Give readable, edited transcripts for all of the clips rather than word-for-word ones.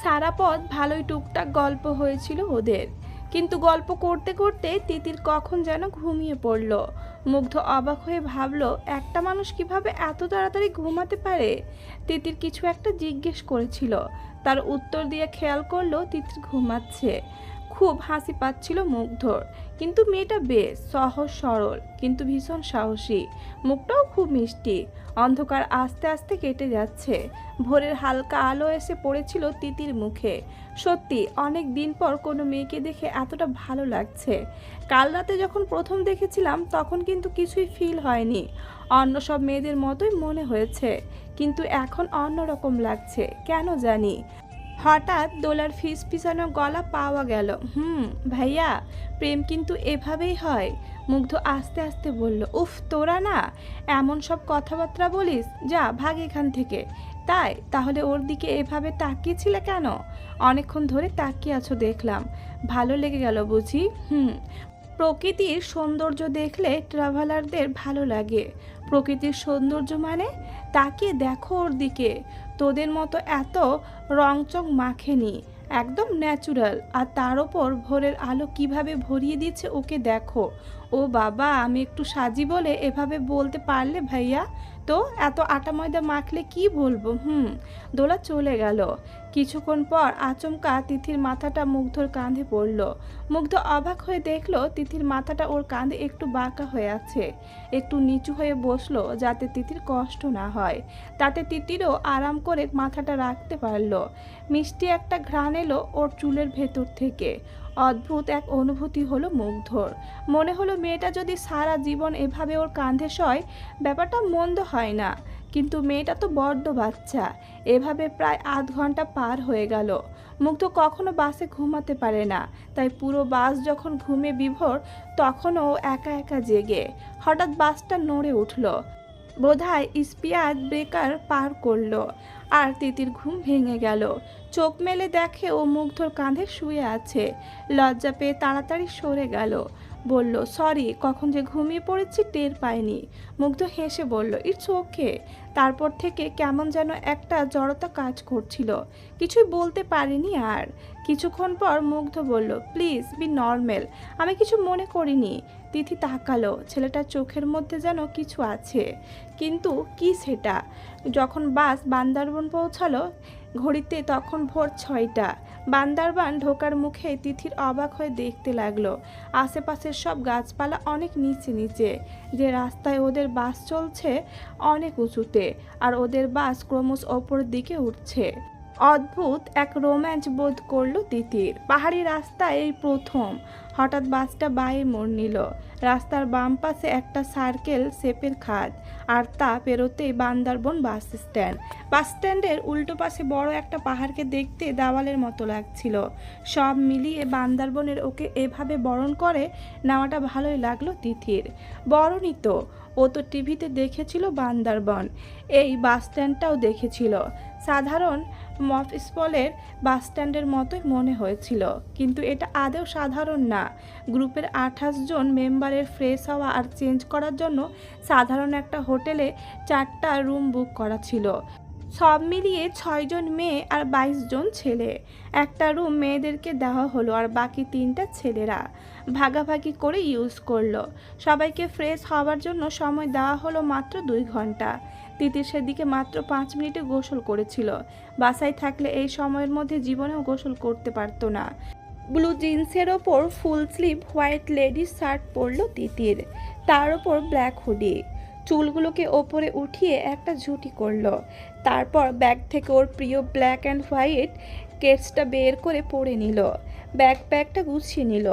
সারা পথ ভালোই টুকটাক গল্প হয়েছিল ওদের, কিন্তু গল্প করতে করতে তিতির কখন যেন ঘুমিয়ে পড়ল। মুগ্ধ অবাক হয়ে ভাবলো একটা মানুষ কিভাবে এত তাড়াতাড়ি ঘুমাতে পারে। তিতির কিছু একটা জিজ্ঞেস করেছিল, তার উত্তর দিয়ে খেয়াল করলো তিতির ঘুমাচ্ছে। খুব হাসি পাচ্ছিল মুগ্ধর, কিন্তু মেয়েটা বেশ সহজ সরল কিন্তু ভীষণ সাহসী। মুখটাও খুব মিষ্টি। অন্ধকার আস্তে আস্তে কেটে যাচ্ছে, ভোরের হালকা আলো এসে পড়েছিল তিতির মুখে। সত্যি অনেক দিন পর কোনো মেয়েকে দেখে এতটা ভালো লাগছে। কাল রাতে যখন প্রথম দেখেছিলাম তখন কিন্তু কিছুই ফিল হয়নি, অন্য সব মেয়েদের মতোই মনে হয়েছে, কিন্তু এখন অন্যরকম লাগছে কেন জানি। হঠাৎ দোলার ফিসফিসানো গলা পাওয়া গেল। ভাইয়া, প্রেম কিন্তু এভাবেই হয়। মুগ্ধ আস্তে আস্তে বলল, উফ তোরা না এমন সব কথাবার্তা বলিস, যা ভাগ এখান থেকে। তাই তাহলে ওর দিকে এভাবে তাকিয়েছিলে কেন? অনেকক্ষণ ধরে তাকিয়ে আছো দেখলাম, ভালো লেগে গেল বুঝি? প্রকৃতির সৌন্দর্য দেখলে ট্রাভেলারদের ভালো লাগে। প্রকৃতির সৌন্দর্য মানে? তাকিয়ে দেখো ওর দিকে, তোদের মতো এত রংচং মাখেনি, একদম ন্যাচুরাল। আর তার ওপর ভোরের আলো কিভাবে ভরিয়ে দিচ্ছে ওকে দেখো। ও বাবা, আমি একটু সাজি বলে এভাবে বলতে পারলে ভাইয়া? তো এত আটা ময়দা মাখলে কি বলবো? দোলা চলে গেল। কিছুক্ষণ পর আচমকা তিথির মাথাটা মুগ্ধর কাঁধে পড়ল। মুগ্ধ অবাক হয়ে দেখলো তিথির মাথাটা ওর কাঁধে একটু বাঁকা হয়ে আছে। একটু নিচু হয়ে বসলো যাতে তিথির কষ্ট না হয়, তাতে তিতিরও আরাম করে মাথাটা রাখতে পারল। মিষ্টি একটা ঘ্রাণ এলো ওর চুলের ভেতর থেকে। অদ্ভুত এক অনুভূতি হলো মুগ্ধর। মনে হলো মেয়েটা যদি সারা জীবন এভাবে ওর কাঁধে শয়, ব্যাপারটা মন্দ হয় না। কিন্তু মেয়েটা তো বড্ড বাচ্চা। এভাবে প্রায় আধ ঘন্টা পার হয়ে গেল। মুগ্ধ কখনো বাসে ঘুমাতে পারে না, তাই পুরো বাস যখন ঘুমে বিভোর তখনও একা একা জেগে। হঠাৎ বাসটা নড়ে উঠল, বোধহয় স্পিয়ার ব্রেকার পার করলো, আর তিতির ঘুম ভেঙে গেল। চোখ মেলে দেখে ও মুগ্ধর কাঁধে শুয়ে আছে। লজ্জা পেয়ে তাড়াতাড়ি সরে গেল, বলল, সরি, কখন যে ঘুমিয়ে পড়েছি টের পাইনি। মুগ্ধ হেসে বলল, ইটস ওকে। তারপর থেকে কেমন যেন একটা জড়তা কাজ করছিল, কিছুই বলতে পারিনি আর। কিছুক্ষণ পর মুগ্ধ বলল, প্লিজ বি নর্মাল, আমি কিছু মনে করিনি। তিথি তাকালো, ছেলেটার চোখের মধ্যে যেন কিছু আছে, কিন্তু কি সেটা? যখন বাস বান্দরবন পৌঁছালো ঘড়িতে তখন ভোর 6টা। বান্দরবান ঢোকার মুখে তিথির অবাক হয়ে দেখতে লাগলো আশেপাশের সব গাছপালা অনেক নিচে নিচে, যে রাস্তায় ওদের বাস চলছে অনেক উঁচুতে, আর ওদের বাস ক্রমশ ওপর দিকে উঠছে। অদ্ভুত এক রোম্যাঞ্চ বোধ করলো তিতির। পাহাড়ি রাস্তায় এই প্রথম। হঠাৎ বাসটা বাঁয়ে মোড় নিল। রাস্তার বাম পাশে একটা সার্কেল শেপের খাদ, আর তা পেরোতেই বান্দরবন বাস স্ট্যান্ড। বাস স্ট্যান্ডের উল্টো পাশে বড় একটা পাহাড়কে দেখতে দেওয়ালের মতো লাগছিল। সব মিলিয়ে বান্দরবনের ওকে এভাবে বরণ করে নেওয়াটা ভালোই লাগলো তিথির। বরণই তো, ও তো টিভিতে দেখেছিল বান্দরবন, এই বাস স্ট্যান্ডটাও দেখেছিল। সাধারণ মফস্বলের বাস স্ট্যান্ডের মতোই মনে হয়েছিল, কিন্তু এটা আদৌ সাধারণ না। গ্রুপের 28 জন মেম্বারের ফ্রেশ হওয়া আর চেঞ্জ করার জন্য সাধারণ একটা হোটেলে 4টা রুম বুক করা ছিল। সব মিলিয়ে 6 জন মেয়ে আর 22 জন ছেলে। একটা রুম মেয়েদেরকে দেওয়া হলো, আর বাকি 3টা ছেলেরা ভাগাভাগি করে ইউজ করলো। সবাইকে ফ্রেশ হওয়ার জন্য সময় দেওয়া হলো মাত্র 2 ঘন্টা। তিতির সেদিকে মাত্র 5 মিনিটে গোসল করেছিল। বাসায় থাকলে এই সময়ের মধ্যে জীবনেও গোসল করতে পারতো না। ব্লু জিন্সের ওপর full sleeve white ladies shirt পরল তিতির, তার ওপর ব্ল্যাক হুডি। চুলগুলোকে ওপরে উঠিয়ে একটা ঝুঁটি করলো। তারপর ব্যাগ থেকে ওর প্রিয় ব্ল্যাক অ্যান্ড হোয়াইট কেসটা বের করে পরে নিল। ব্যাগপ্যাকটা গুছিয়ে নিল।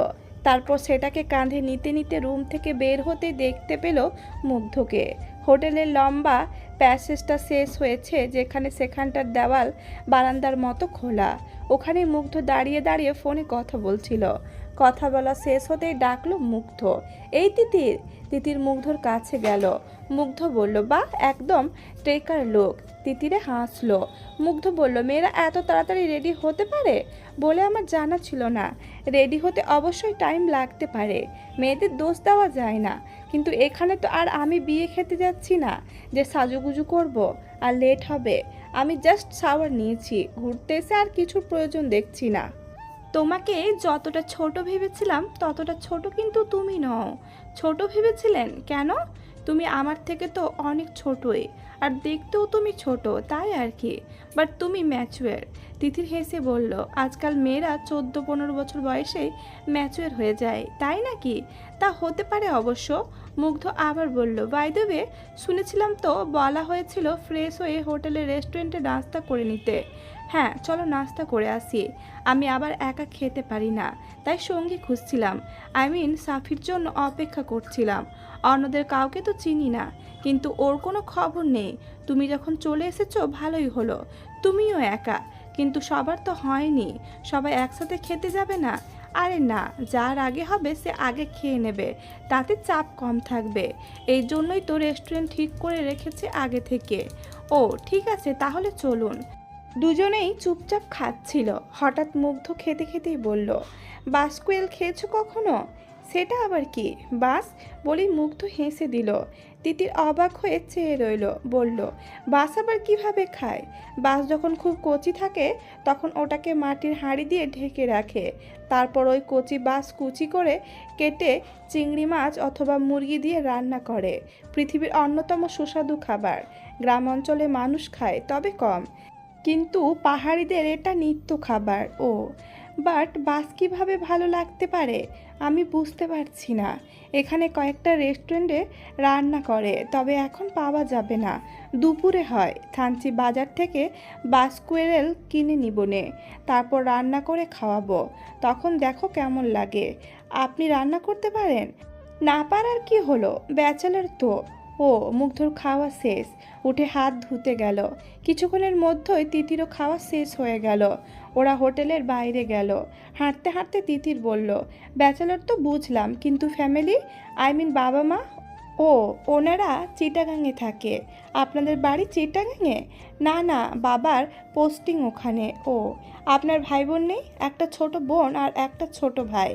তারপর সেটাকে কাঁধে নিতে নিতে রুম থেকে বের হতে দেখতে পেল মুগ্ধকে। হোটেলের লম্বা প্যাসেজটা শেষ হয়েছে, যেখানে সেখানটার দেওয়াল বারান্দার মতো খোলা। ওখানে মুগ্ধ দাঁড়িয়ে দাঁড়িয়ে ফোনে কথা বলছিল। কথা বলা শেষ হতেই ডাকলো মুগ্ধ, এই তিতির। তিতির মুগ্ধর কাছে গেল। মুগ্ধ বলল, বাহ, একদম ট্রেকার লোক। তিতিরে হাসলো। মুগ্ধ বলল, মেয়েরা এত তাড়াতাড়ি রেডি হতে পারে বলে আমার জানা ছিল না। রেডি হতে অবশ্যই টাইম লাগতে পারে, মেয়েদের দোষ দেওয়া যায় না, কিন্তু এখানে তো আর আমি বিয়ে খেতে যাচ্ছি না যে সাজুগুজু করব আর লেট হবে। আমি জাস্ট শাওয়ার নিয়েছি, ঘুরতে এসে আর কিছুর প্রয়োজন দেখছি না। তোমাকে যতটা ছোট ভেবেছিলাম ততটা ছোট কিন্তু তুমি নও। ছোট ভেবেছিলেন কেন? তুমি আমার থেকে তো অনেক ছোটই, আর দেখতেও তুমি ছোট, তাই আর কি। বাট তুমি ম্যাচুয়ার। তিথির হেসে বলল, আজকাল মেয়েরা 14-15 বছর বয়সেই ম্যাচুয়ার হয়ে যায়, তাই নাকি? তা হতে পারে অবশ্য। মুগ্ধ আবার বলল, বাই দ্য ওয়ে, শুনেছিলাম তো বলা হয়েছিল ফ্রেশ হয়ে হোটেলে রেস্টুরেন্টে নাস্তা করে নিতে। হ্যাঁ চলো নাস্তা করে আসি। আমি আবার একা খেতে পারি না, তাই সঙ্গী খুঁজছিলাম। সাফির জন্য অপেক্ষা করছিলাম। অন্যদের কাউকে তো চিনি না, কিন্তু ওর কোনো খবর নেই। তুমি যখন চলে এসেছো ভালোই হলো। তুমিও একা, কিন্তু সবার তো হয়নি। সবাই একসাথে খেতে যাবে না? আরে না, যার আগে হবে সে আগে খেয়ে নেবে, তাতে চাপ কম থাকবে। এই জন্যই তো রেস্টুরেন্ট ঠিক করে রেখেছে আগে থেকে। ও ঠিক আছে, তাহলে চলুন। দুজনেই চুপচাপ খাচ্ছিল। হঠাৎ মুগ্ধ খেতে খেতেই বলল, বাসকুয়েল খেয়েছো কখনো? সেটা আবার কি? বাস বলেই মুগ্ধ হেসে দিল। তিতির অবাক হয়ে চেয়ে রইল। বলল, বাস আবার কিভাবে খায়? বাস যখন খুব কচি থাকে তখন ওটাকে মাটির হাঁড়ি দিয়ে ঢেকে রাখে। তারপর ওই কচি বাস কুচি করে কেটে চিংড়ি মাছ অথবা মুরগি দিয়ে রান্না করে। পৃথিবীর অন্যতম সুস্বাদু খাবার। গ্রাম অঞ্চলে মানুষ খায়, তবে কম, কিন্তু পাহাড়িদের এটা নিত্য খাবার। ও বাট বাস কীভাবে ভালো লাগতে পারে আমি বুঝতে পারছি না। এখানে কয়েকটা রেস্টুরেন্টে রান্না করে, তবে এখন পাওয়া যাবে না। দুপুরে হয়। থানচি বাজার থেকে বাসকুয়েল কিনে নিবনে, তারপর রান্না করে খাওয়াবো। তখন দেখো কেমন লাগে। আপনি রান্না করতে পারেন? না পারার কি হলো, ব্যাচেলর তো। ও মুগ্ধর খাওয়া শেষ, উঠে হাত ধুতে গেল। কিছুক্ষণের মধ্যেই তিতিরও খাওয়া শেষ হয়ে গেল। ওরা হোটেলের বাইরে গেল। হাঁটতে হাঁটতে তিতির বলল, ব্যাচেলর তো বুঝলাম, কিন্তু ফ্যামিলি, বাবা মা? ও ওনারা চিটাগাংয়ে থাকে। আপনাদের বাড়ি চিটাগাংয়ে? না না, বাবার পোস্টিং ওখানে। ও আপনার ভাই বোন নেই? একটা ছোট বোন আর একটা ছোট ভাই।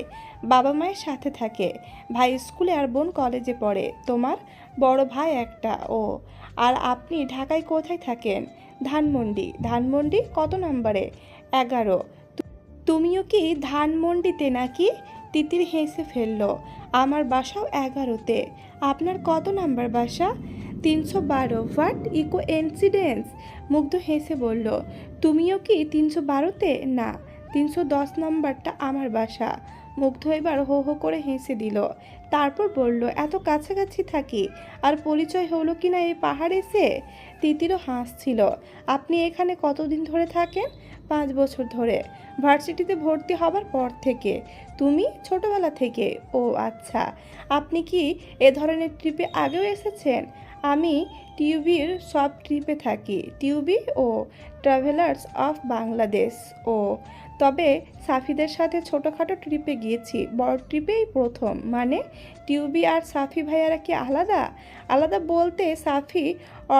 বাবা মায়ের সাথে থাকে। ভাই স্কুলে আর বোন কলেজে পড়ে। তোমার? বড় ভাই একটা। ও আর আপনি ঢাকায় কোথায় থাকেন? ধানমন্ডি। ধানমন্ডি কত নম্বরে? 11। তুমিও কি ধানমন্ডিতে নাকি? তিতির হেসে ফেলল, আমার বাসাও 11তে। আপনার কত নাম্বার বাসা? 312। What echo incidence? মুগ্ধ হেসে বলল, তুমিও কি 312তে? না, 310 নম্বরটা আমার বাসা। মুগ্ধ এবার হো হো করে হেসে দিল। তারপর বলল, এত কাছাকাছি থাকি, আর পরিচয় হলো কি না এই পাহাড়ে এসে? তিতিরও হাসছিল। আপনি এখানে কতদিন ধরে থাকেন? 5 বছর ধরে। ভার্সিটিতে ভর্তি হবার পর থেকে। তুমি? ছোটবেলা থেকে। ও আচ্ছা। আপনি কি এ ধরনের ট্রিপে আগেও এসেছেন? আমি টিউবির সব ট্রিপে থাকি। টিউবি? ও ট্রাভেলার্স অফ বাংলাদেশ। ও তবে সাফিদের সাথে ছোটোখাটো ট্রিপে গিয়েছি, বড় ট্রিপেই প্রথম। মানে টিউবি আর সাফি ভাইয়ারা কি আলাদা? আলাদা বলতে সাফি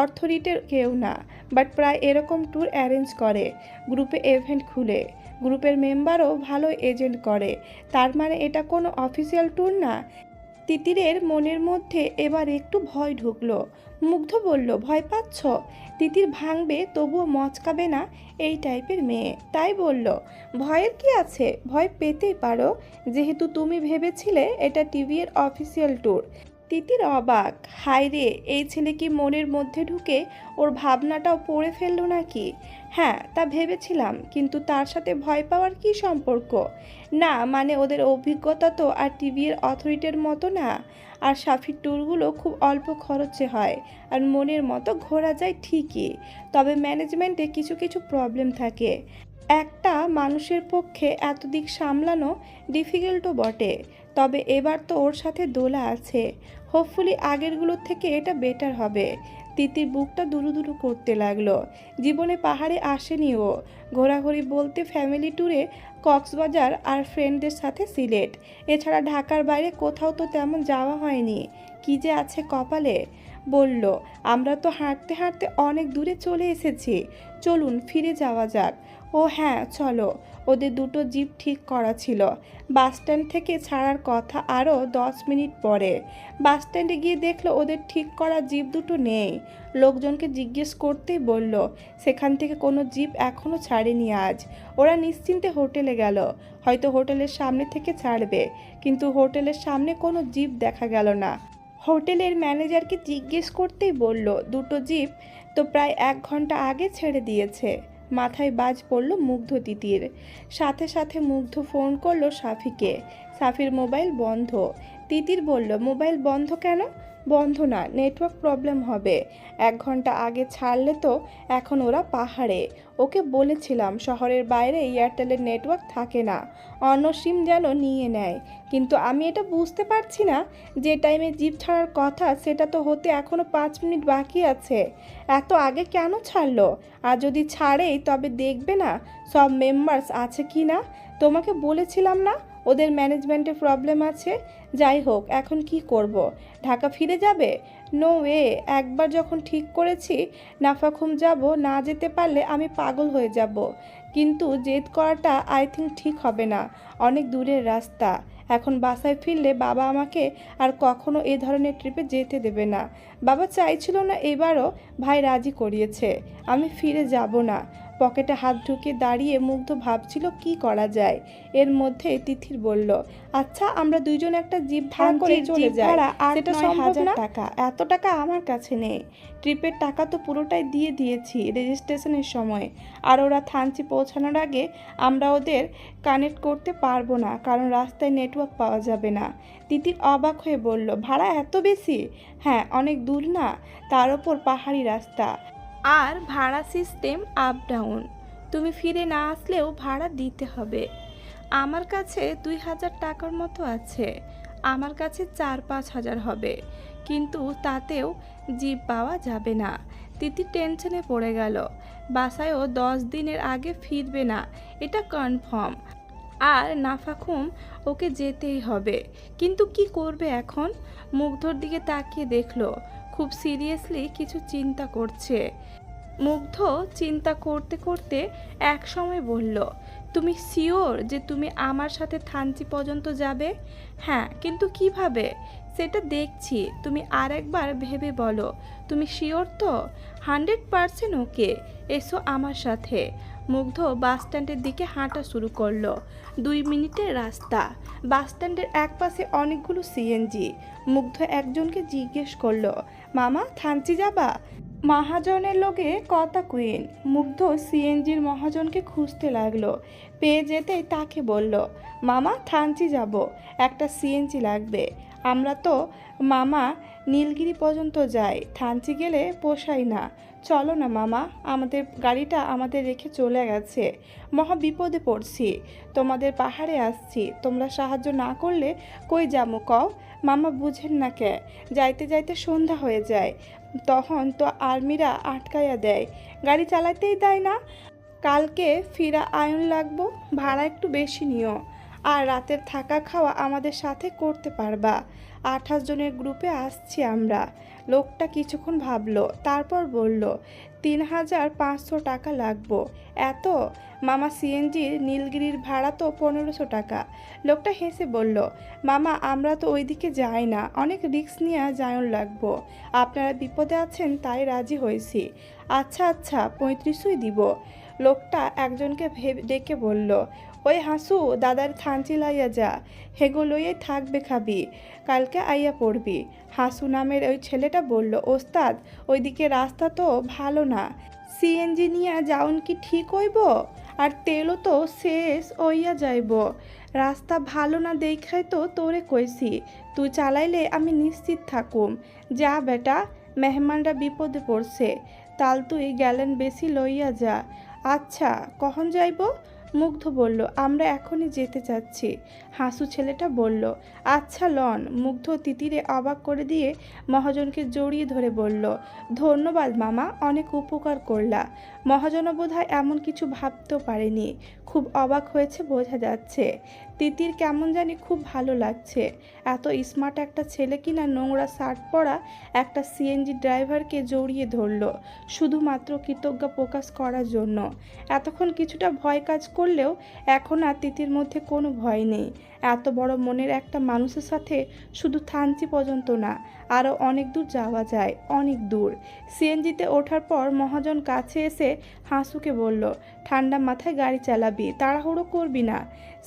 অথরিটির কেউ না, বাট প্রায় এরকম ট্যুর অ্যারেঞ্জ করে, গ্রুপে ইভেন্ট খুলে। গ্রুপের মেম্বারও ভালো এজেন্ট করে। তার মানে এটা কোনো অফিসিয়াল ট্যুর না? তিতিরের মনের মধ্যে এবার একটু ভয় ঢুকলো। মুগ্ধ বলল, ভয় পাচ্ছ? তিতির ভাঙবে তবুও মচকাবে না এই টাইপের মেয়ে, তাই বলল, ভয়ের কি আছে? ভয় পেতেই পারো, যেহেতু তুমি ভেবেছিলে এটা টিভির অফিসিয়াল ট্যুর। তিতির অবাক। হায় রে, এই ছেলে কি মনের মধ্যে ঢুকে ওর ভাবনাটাও পড়ে ফেললো নাকি? হ্যাঁ তা ভেবেছিলাম, কিন্তু তার সাথে ভয় পাওয়ার কি সম্পর্ক? না মানে ওদের অভিজ্ঞতা তো আর টিভির অথরিটির মতো না। আর সাফির ট্যুরগুলো খুব অল্প খরচে হয়, আর মনের মতো ঘোরা যায় ঠিকই, তবে ম্যানেজমেন্টে কিছু কিছু প্রবলেম থাকে। একটা মানুষের পক্ষে এত দিক সামলানো ডিফিকাল্টও বটে। তবে এবার তো ওর সাথে দোলা আছে। হোপফুলি আগেরগুলোর থেকে এটা বেটার হবে। তিতির বুকটা দুরু দুরু করতে লাগলো। জীবনে পাহাড়ে আসেনি ও। ঘোরাঘুরি বলতে ফ্যামিলি ট্যুরে কক্সবাজার আর ফ্রেন্ডদের সাথে সিলেট, এছাড়া ঢাকার বাইরে কোথাও তো তেমন যাওয়া হয়নি। কি যে আছে কপালে। বলল, আমরা তো হাঁটতে হাঁটতে অনেক দূরে চলে এসেছি, চলুন ফিরে যাওয়া যাক। ও হ্যাঁ চলো, ওদের দুটো জিপ ঠিক করা ছিল। বাসস্ট্যান্ড থেকে ছাড়ার কথা আরও 10 মিনিট পরে। বাসস্ট্যান্ডে গিয়ে দেখলো ওদের ঠিক করা জিপ দুটো নেই। লোকজনকে জিজ্ঞেস করতেই বলল সেখান থেকে কোনো জিপ এখনও ছাড়েনি আজ। ওরা নিশ্চিন্তে হোটেলে গেল, হয়তো হোটেলের সামনে থেকে ছাড়বে, কিন্তু হোটেলের সামনে কোনো জিপ দেখা গেল না। হোটেলের ম্যানেজারকে জিজ্ঞেস করতেই বলল দুটো জিপ তো প্রায় 1 ঘন্টা আগে ছেড়ে দিয়েছে। মাথায় বাজ পড়ল মুগ্ধ তিতির। সাথে সাথে মুগ্ধ ফোন করলো সাফিকে। সাফির মোবাইল বন্ধ। তিতির বলল মোবাইল বন্ধ কেন? বন্ধ না, নেটওয়ার্ক প্রবলেম হবে। 1 ঘন্টা আগে ছাড়লে তো এখন ওরা পাহাড়ে। ওকে বলেছিলাম শহরের বাইরে এয়ারটেলের নেটওয়ার্ক থাকে না, অন্য সিম যেন নিয়ে নেয়। কিন্তু আমি এটা বুঝতে পারছি না, যে টাইমে জিপ ছাড়ার কথা সেটা তো হতে এখনও 5 মিনিট বাকি আছে। এত আগে কেন ছাড়লো? আর যদি ছাড়েই তবে দেখবে না সব মেম্বার্স আছে কি না। তোমাকে বলেছিলাম না ওদের ম্যানেজমেন্টে প্রবলেম আছে। যাই হোক, এখন কি করব? ঢাকা ফিরে যাবে? নো ওয়ে, একবার যখন ঠিক করেছি নাফাখুম যাব, না যেতে পারলে আমি পাগল হয়ে যাব। কিন্তু জেদ করাটা আই থিঙ্ক ঠিক হবে না, অনেক দূরের রাস্তা। এখন বাসায় ফিরলে বাবা আমাকে আর কখনো এ ধরনের ট্রিপে যেতে দেবে না। বাবা চাইছিল না, এবারও ভাই রাজি করিয়েছে। আমি ফিরে যাব না। পকেটে হাত ঢুকিয়ে দাঁড়িয়ে মুগ্ধ ভাবছিল কি করা যায়। এর মধ্যে তিথির বলল, আচ্ছা আমরা দুইজন একটা জিপ ভাড়া করে চলে যাই, সেটা সম্ভব না? টাকা, এত টাকা আমার কাছে নেই। ট্রিপের টাকা তো পুরোটাই দিয়ে দিয়েছি রেজিস্ট্রেশনের সময়। আর ওরা থানচি পৌঁছানোর আগে আমরা ওদের কানেক্ট করতে পারবো না, কারণ রাস্তায় নেটওয়ার্ক পাওয়া যাবে না। তিতির অবাক হয়ে বলল, ভাড়া এত বেশি? হ্যাঁ, অনেক দূর না, তার ওপর পাহাড়ি রাস্তা, আর ভাড়া সিস্টেম আপ ডাউন। তুমি ফিরে না আসলেও ভাড়া দিতে হবে। আমার কাছে 2000 টাকার মতো আছে। আমার কাছে 4-5 হাজার হবে, কিন্তু তাতেও জিপ পাওয়া যাবে না। তিতি টেনশনে পড়ে গেল। বাসায়ও 10 দিনের আগে ফিরবে না, এটা কনফার্ম। আর নাফাখুম ওকে যেতেই হবে। কিন্তু কি করবে এখন? মুগ্ধর দিকে তাকিয়ে দেখলো খুব সিরিয়াসলি কিছু চিন্তা করছে। মুগ্ধ চিন্তা করতে করতে এক সময় বলল, তুমি শিওর যে তুমি আমার সাথে থানচি পর্যন্ত যাবে? হ্যাঁ, কিন্তু কিভাবে সেটা দেখছি, তুমি আরেকবার ভেবে বলো। তুমি শিওর তো? 100% ওকে, এসো আমার সাথে। মুগ্ধ বাসস্ট্যান্ডের দিকে হাঁটা শুরু করলো। 2 মিনিটের রাস্তা। বাসস্ট্যান্ডের একপাশে অনেকগুলো সিএনজি। মুগ্ধ একজনকে জিজ্ঞেস করলো, মামা থানচি যাবা? মহাজনের লোকে কথা কুইন। মুগ্ধ সিএনজির মহাজনকে খুঁজতে লাগলো। পেয়ে যেতেই তাকে বলল, মামা থানচি যাব, একটা সিএনজি লাগবে। আমরা তো মামা নীলগিরি পর্যন্ত যাই, থানচি গেলে পোষায় না। চলো না মামা, আমাদের গাড়িটা আমাদের রেখে চলে গেছে। মহা বিপদে পড়ছি, তোমাদের পাহাড়ে আসছি, তোমরা সাহায্য না করলে কই যামু কও? মামা বুঝেন না কে? যাইতে যাইতে সন্ধ্যা হয়ে যায়, তখন তো আর্মিরা আটকাইয়া দেয়, গাড়ি চালাতেই দেয় না। কালকে ফিরা আয়ন লাগবো, ভাড়া একটু বেশি নিও। আর রাতের থাকা খাওয়া আমাদের সাথে করতে পারবা। 28 জনের গ্রুপে আসছি আমরা। লোকটা কিছুক্ষণ ভাবলো, তারপর বলল, 3500 টাকা লাগবো। এত? মামা সিএনজির নীলগিরির ভাড়া তো 1500 টাকা। লোকটা হেসে বলল, মামা আমরা তো ওইদিকে যাই না, অনেক রিস্ক নিয়ে জায়ন লাগবো। আপনারা বিপদে আছেন তাই রাজি হয়েছি। আচ্ছা আচ্ছা, 3500ই দিব। লোকটা একজনকে ডেকে বলল, ওই হাসু, দাদার থানচি লাইয়া যা, হেগো লইয়াই থাকবে খাবি, কালকে আইয়া পড়বি। হাসু নামের ওই ছেলেটা বলল, ওস্তাদ ওইদিকে রাস্তা তো ভালো না, সিএনজি নিয়ে যাওন কি ঠিক হইব? আর তেলও তো শেষ হইয়া যাইব। রাস্তা ভালো না দেখাই তো তোরে কইছি, তুই চালাইলে আমি নিশ্চিত থাকুম। যা বেটা, মেহমানরা বিপদে পড়ছে, তাল তুই গ্যালেন বেশি লইয়া যা। আচ্ছা, কখন যাইব? মুগ্ধ বলল, আমরা এখনই যেতে চাচ্ছি। হাসু ছেলেটা বলল, আচ্ছা লন। মুগ্ধ তিতিরে অবাক করে দিয়ে মহাজনকে জড়িয়ে ধরে বলল, ধন্যবাদ মামা, অনেক উপকার করলা। মহাজনও বোধহয় এমন কিছু ভাবতেও পারেনি। খুব অবাক হয়েছে বোঝা যাচ্ছে। তিতির কেমন জানি খুব ভালো লাগছে। এত স্মার্ট একটা ছেলে কিনা নোংরা শার্ট পরা একটা সিএনজি ড্রাইভারকে জড়িয়ে ধরল শুধুমাত্র কৃতজ্ঞতা প্রকাশ করার জন্য। এতক্ষণ কিছুটা ভয় কাজ করলেও এখন আর তিতির মধ্যে কোনো ভয় নেই। এত বড় মনের একটা মানুষের সাথে শুধু থানচি পর্যন্ত না, আরও অনেক দূর যাওয়া যায়, অনেক দূর। সিএনজিতে ওঠার পর মহাজন কাছে এসে হাসুকে বলল, ঠান্ডা মাথায় গাড়ি চালাবি, তাড়াহুড়ো করবি না।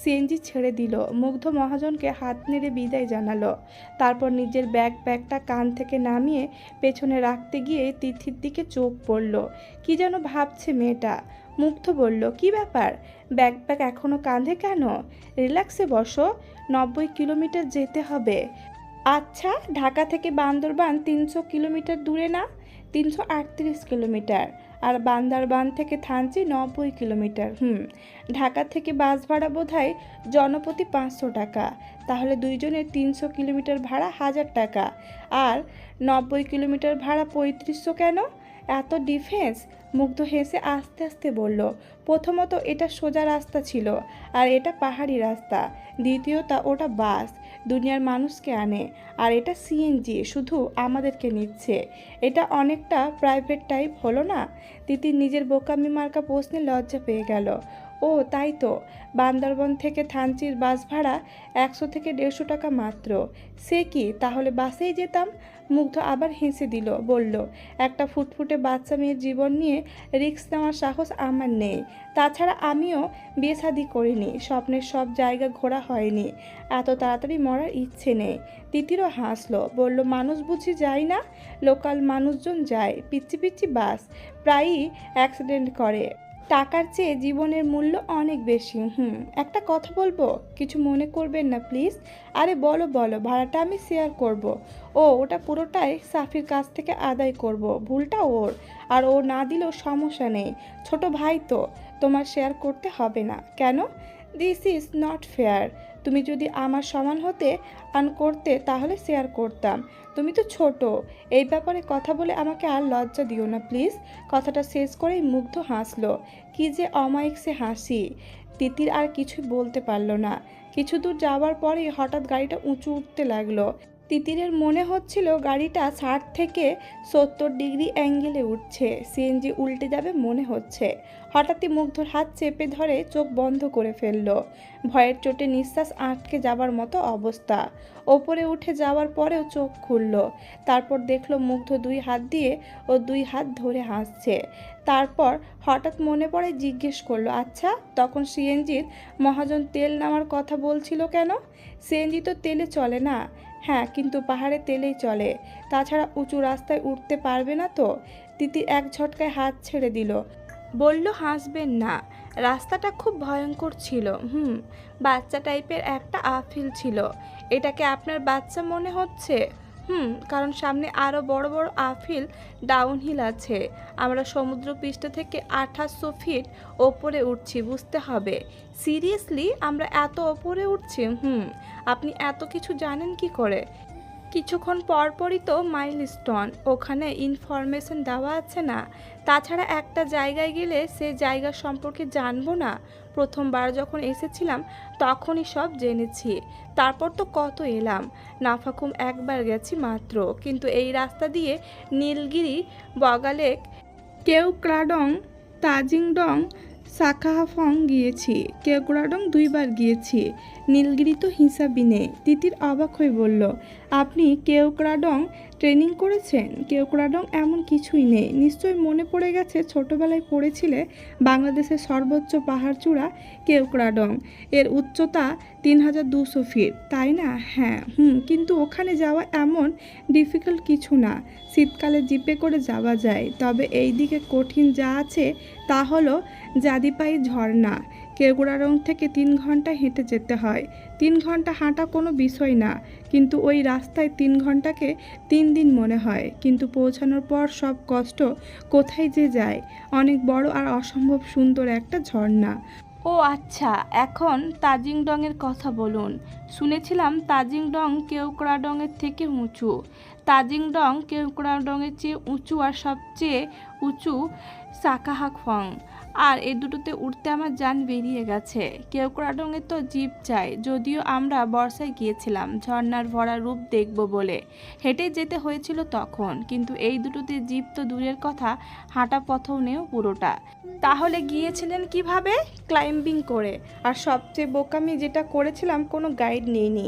সিএনজি ছেড়ে দিল। মুগ্ধ মহাজনকে হাত নেড়ে বিদায় জানালো। তারপর নিজের ব্যাগটা কান থেকে নামিয়ে পেছনে রাখতে গিয়ে তিথির দিকে চোখ পড়ল। কি যেন ভাবছে মেয়েটা। মুগ্ধ বলল, কি ব্যাপার, ব্যাগ এখনো কাঁধে কেন? রিল্যাক্সে বসো, 90 কিলোমিটার যেতে হবে। আচ্ছা, ঢাকা থেকে বান্দরবান 300 কিলোমিটার দূরে না? 338 কিলোমিটার। আর বান্দরবান থেকে থানচি 90 কিলোমিটার। ঢাকা থেকে বাস ভাড়া বোধহয় জনপ্রতি 500 টাকা। তাহলে দুইজনের 300 কিলোমিটার ভাড়া 1000 টাকা। আর 90 কিলোমিটার ভাড়া 3500 কেন? এত ডিফেন্স? মুগ্ধ হেসে আস্তে আস্তে বলল, প্রথমত এটা সোজা রাস্তা ছিল, আর এটা পাহাড়ি রাস্তা। দ্বিতীয়ত ওটা বাস, দুনিয়ার মানুষকে আনে, আর এটা সিএনজি, শুধু আমাদেরকে নিচ্ছে। এটা অনেকটা প্রাইভেট টাইপ হলো না? তিতির নিজের বোকামি মার্কা প্রশ্নে লজ্জা পেয়ে গেল। ও তাই তো, বান্দরবন থেকে থানচির বাস ভাড়া 100 থেকে 150 টাকা মাত্র। সে কি, তাহলে বাসেই যেতাম? মুগ্ধ আবার হেসে দিল, বলল, একটা ফুটফুটে বাচ্চা মেয়ের জীবন নিয়ে রিস্ক নেওয়ার সাহস আমার নেই। তাছাড়া আমিও বিয়ে শাদি করিনি, স্বপ্নের সব জায়গা ঘোরা হয়নি, এত তাড়াতাড়ি মরার ইচ্ছে নেই। তিতিরও হাসলো, বলল, মানুষ বুঝি যায় না? লোকাল মানুষজন যায়, পিচ্ছি পিচ্ছি বাস প্রায়ই অ্যাক্সিডেন্ট করে। টাকার চেয়ে জীবনের মূল্য অনেক বেশি। একটা কথা বলবো, কিছু মনে করবেন না প্লিজ? আরে বলো বলো, ভাড়াটা আমি শেয়ার করব। ওটা পুরোটাই সাফির কাছ থেকে আদায় করব, ভুলটা ওর। আর ও না দিলেও সমস্যা নেই, ছোট ভাই তো, তোমার শেয়ার করতে হবে না। কেন? This is not fair. তুমি যদি আমার সমান হতে করতে তাহলে শেয়ার করতাম। তুমি তো ছোট। এই ব্যাপারে কথা বলে আমাকে আর লজ্জা দিও না প্লিজ। কথাটা শেষ করেই মুগ্ধ হাসলো। কি যে অমায়িক সে হাসি। তিতির আর কিছুই বলতে পারল না। কিছু দূর যাওয়ার পরেই হঠাৎ গাড়িটা উঁচু উঠতে লাগলো। তিতিরের মনে হচ্ছিল গাড়িটা 60 থেকে 70 ডিগ্রি অ্যাঙ্গেলে উঠছে, সিএনজি উল্টে যাবে মনে হচ্ছে। হঠাৎই মুগ্ধর হাত চেপে ধরে চোখ বন্ধ করে ফেলল। ভয়ের চোটে নিঃশ্বাস আটকে যাবার মতো অবস্থা। ওপরে উঠে যাওয়ার পরেও চোখ খুলল। তারপর দেখল মুগ্ধ 2 হাত দিয়ে ও 2 হাত ধরে হাসছে। তারপর হঠাৎ মনে পড়ে জিজ্ঞেস করলো, আচ্ছা তখন সিএনজির মহাজন তেল নেওয়ার কথা বলছিল কেন? সিএনজি তো তেলে চলে না। হ্যাঁ, কিন্তু পাহাড়ে তেলেই চলে। তাছাড়া উঁচু রাস্তায় উঠতে পারবে না তো। তিতির এক ঝটকায় হাত ছেড়ে দিল, বলল, হাসবেন না, রাস্তাটা খুব ভয়ঙ্কর ছিল। বাচ্চা টাইপের একটা আফিল ছিল। এটাকে আপনার বাচ্চা মনে হচ্ছে? কারণ সামনে আরও বড় বড় আফিল ডাউনহিল আছে। আমরা সমুদ্রপৃষ্ঠ থেকে 2800 ফিট ওপরে উঠছি, বুঝতে হবে। সিরিয়াসলি, আমরা এত ওপরে উঠছি? আপনি এত কিছু জানেন কি করে? কিছুক্ষণ পরপরই তো মাইলস্টোন, ওখানে ইনফরমেশন দেওয়া আছে না? তাছাড়া একটা জায়গায় গেলে সে জায়গা সম্পর্কে জানবো না? প্রথমবার যখন এসেছিলাম তখনই সব জেনেছি। তারপর তো কত এলাম। নাফাকুম একবার গেছি মাত্র, কিন্তু এই রাস্তা দিয়ে নীলগিরি, বগালেক, কেওক্রাডং, তাজিংডং, সাকাহাফং গিয়েছি। কেওক্রাডং 2 বার গিয়েছি। নীলগিরি তো হিসাবই নেই। তিতির অবাক হয়ে বলল, আপনি কেওক্রাডং ট্রেনিং করেছেন? কেওক্রাডং এমন কিছুই নেই। নিশ্চয়ই মনে পড়ে গেছে, ছোটবেলায় পড়েছিলে বাংলাদেশের সর্বোচ্চ পাহাড়চূড়া কেওক্রাডং। এর উচ্চতা 3200 ফিট, তাই না? হ্যাঁ। কিন্তু ওখানে যাওয়া এমন ডিফিকাল্ট কিছু না। শীতকালে জিপে করে যাওয়া যায়। তবে এই দিকে কঠিন যা আছে তা হলো জাদিপাই ঝর্ণা। কেওক্রাডং থেকে 3 ঘন্টা হেঁটে যেতে হয়। 3 ঘন্টা হাঁটা কোনো বিষয় না, কিন্তু ওই রাস্তায় 3 ঘন্টাকে 3 দিন মনে হয়। কিন্তু পৌঁছানোর পর সব কষ্ট কোথায় যে যায়। অনেক বড় আর অসম্ভব সুন্দর একটা ঝর্ণা। ও আচ্ছা, এখন তাজিং ডংয়ের কথা বলুন। শুনেছিলাম তাজিং ডং কেওক্রাডংয়ের থেকে উঁচু। তাজিং ডং কেওক্রাডংয়ের চেয়ে উঁচু, আর সবচেয়ে উঁচু সাকাহাফং। আর এই দুটোতে উঠতে আমার জান বেরিয়ে গেছে। কেওক্রাডংয়ে তো জিপ চাই, যদিও আমরা বর্ষায় গিয়েছিলাম ঝর্ণার ভরা রূপ দেখব বলে। হেঁটে যেতে হয়েছিল তখন, কিন্তু এই দুটোতে জিপ তো দূরের কথা, হাঁটা পথও নেও পুরোটা। তাহলে গিয়েছিলেন কিভাবে? ক্লাইম্বিং করে। আর সবচেয়ে বোকামি যেটা করেছিলাম, কোনো গাইড নিইনি।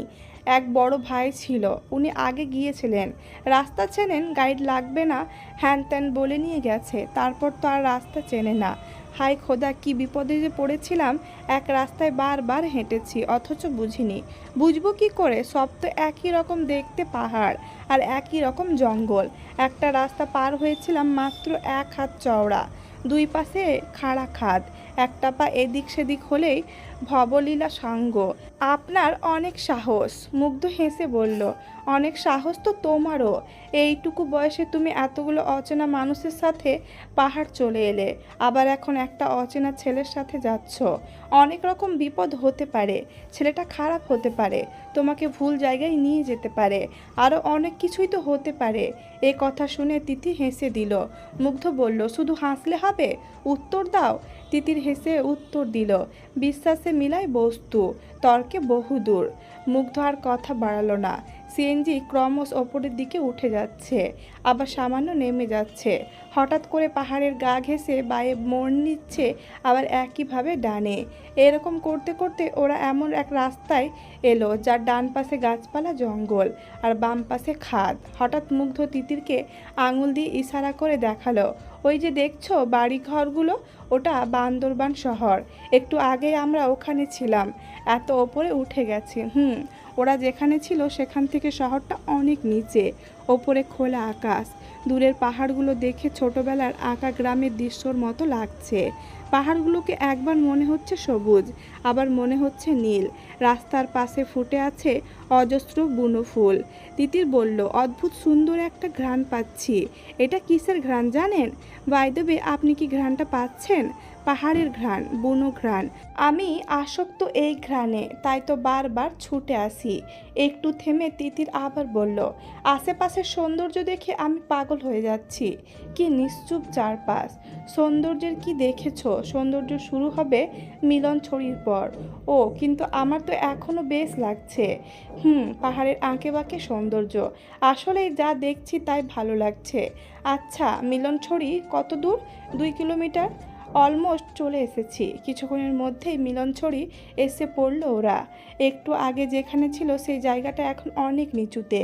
এক বড় ভাই ছিল, উনি আগে গিয়েছিলেন, রাস্তা চেনেন, গাইড লাগবে না হ্যান ত্যান বলে নিয়ে গেছে। তারপর তো আর রাস্তা চেনে না। হায় খোদা, কি বিপদে যে পড়েছিলাম। এক রাস্তায় বারবার হেঁটেছি, অথচ বুঝিনি। বুঝবো কি করে? সব তো একই রকম দেখতে, পাহাড় আর একই রকম জঙ্গল। একটা রাস্তা পার হয়েছিলাম মাত্র 1 হাত চওড়া, দুই পাশে খাড়া খাদ। একটা পা এদিক সেদিক হলেই ভবলীলা সাঙ্গ। আপনার অনেক সাহস। মুগ্ধ হেসে বলল, অনেক সাহস তো তোমারও। এইটুকু বয়সে তুমি এতগুলো অচেনা মানুষের সাথে পাহাড় চলে এলে, আবার এখন একটা অচেনা ছেলের সাথে যাচ্ছ। অনেক রকম বিপদ হতে পারে, ছেলেটা খারাপ হতে পারে, তোমাকে ভুল জায়গায় নিয়ে যেতে পারে, আরও অনেক কিছুই তো হতে পারে। এ কথা শুনে তিথি হেসে দিল। মুগ্ধ বলল, শুধু হাসলে হবে, উত্তর দাও। তিতির হেসে উত্তর দিল, বিশ্বাসে মিলায় বস্তু, তর্কে বহুদূর। মুগ্ধ আর কথা বাড়ালো না। সিএনজি ক্রমশ ওপরের দিকে উঠে যাচ্ছে, আবার সামান্য নেমে যাচ্ছে। হঠাৎ করে পাহাড়ের গা ঘেঁষে বায়ে মোড় নিচ্ছে, আবার একইভাবে ডানে। এরকম করতে করতে ওরা এমন এক রাস্তায় এলো যার ডান পাশে গাছপালা জঙ্গল আর বাম পাশে খাদ। হঠাৎ মুগ্ধ তিতিরকে আঙুল দিয়ে ইশারা করে দেখালো, ওই যে দেখছো বাড়ি ঘরগুলো, ওটা বান্দরবান শহর। একটু আগে আমরা ওখানে ছিলাম, এত ওপরে উঠে গেছি। ওরা যেখানে ছিল সেখান থেকে শহরটা অনেক নিচে। ওপরে খোলা আকাশ, দূরের পাহাড়গুলো দেখে ছোটবেলার আঁকা গ্রামের দৃশ্যর মতো লাগছে। পাহাড়গুলোকে একবার মনে হচ্ছে সবুজ, আবার মনে হচ্ছে নীল। রাস্তার পাশে ফুটে আছে অজস্র বুনো ফুল। তিতির বলল, অদ্ভুত সুন্দর একটা ঘ্রাণ পাচ্ছি। এটা কিসের ঘ্রাণ জানেন? বাই দ্য ওয়ে, আপনি কি ঘ্রাণটা পাচ্ছেন? পাহাড়ের ঘ্রাণ, বুনো ঘ্রাণ। আমি আসক্ত এই ঘ্রাণে, তাই তো বারবার ছুটে আসি। একটু থেমে তিতির আবার বলল, আশেপাশের সৌন্দর্য দেখে আমি পাগল হয়ে যাচ্ছি। কি নিশ্চুপ চারপাশ। সৌন্দর্যের কি দেখেছ? সৌন্দর্য শুরু হবে মিলনছড়ির পর। ও, কিন্তু আমার তো এখনো বেশ লাগছে। পাহাড়ের আঁকে বাঁকে সৌন্দর্য। আসলে যা দেখছি তাই ভালো লাগছে। আচ্ছা, মিলনছড়ি কত দূর? 2 কিলোমিটার। অলমোস্ট চলে এসেছি। কিছুক্ষণের মধ্যেই মিলনছড়ি এসে পড়ল ওরা। একটু আগে যেখানে ছিল সেই জায়গাটা এখন অনেক নিচুতে।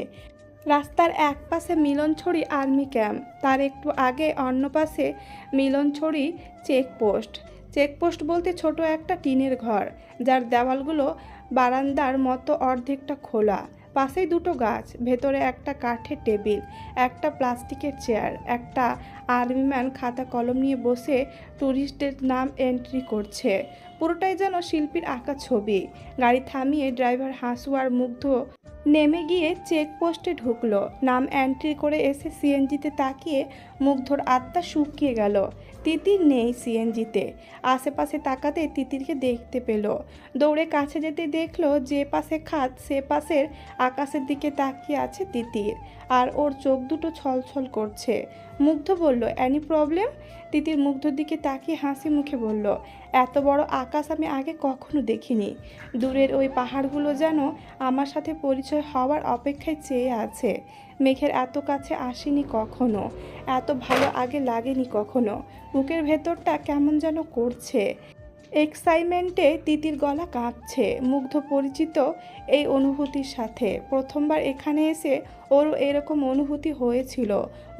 রাস্তার এক পাশে মিলনছড়ি আর্মি ক্যাম্প, তার একটু আগে অন্য পাশে মিলনছড়ি চেকপোস্ট। চেকপোস্ট বলতে ছোট একটা টিনের ঘর, যার দেওয়ালগুলো বারান্দার মতো অর্ধেকটা খোলা। পাশেই দুটো গাছ, ভেতরে একটা কাঠের টেবিল, একটা প্লাস্টিকের চেয়ার। একটা আর্মিম্যান খাতা কলম নিয়ে বসে ট্যুরিস্টদের নাম এন্ট্রি করছে। পুরোটাই যেন শিল্পীর আঁকা ছবি। গাড়ি থামিয়ে ড্রাইভার হাসু আর মুগ্ধ নেমে গিয়ে চেকপোস্টে ঢুকলো। নাম এন্ট্রি করে এসে সিএনজিতে তাকিয়ে মুগ্ধর আত্মা শুকিয়ে গেল। তিতির নেই সিএনজিতে। আশেপাশে তাকাতে তিতিরকে দেখতে পেল। দৌড়ে কাছে যেতে দেখলো যে পাশে খাদ সে পাশের আকাশের দিকে তাকিয়ে আছে তিতির, আর ওর চোখ দুটো ছলছল করছে। মুগ্ধ বলল, অ্যানি প্রবলেম? তিতির মুগ্ধর দিকে তাকিয়ে হাসি মুখে বলল, এত বড় আকাশ আমি আগে কখনো দেখিনি। দূরের ওই পাহাড়গুলো যেন আমার সাথে পরিচয় হওয়ার অপেক্ষায় চেয়ে আছে। মেঘের এত কাছে আসেনি কখনো, এত ভালো আগে লাগেনি কখনো। বুকের ভেতরটা কেমন যেন করছে। এক্সাইটমেন্টে তিতির গলা কাঁপছে। মুগ্ধ পরিচিত এই অনুভূতির সাথে। প্রথমবার এখানে এসে ওরও এরকম অনুভূতি হয়েছিল।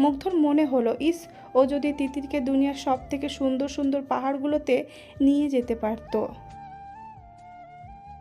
মুগ্ধর মনে হলো, ইস, ও যদি তিতিরকে দুনিয়ার সব থেকে সুন্দর সুন্দর পাহাড়গুলোতে নিয়ে যেতে পারতো।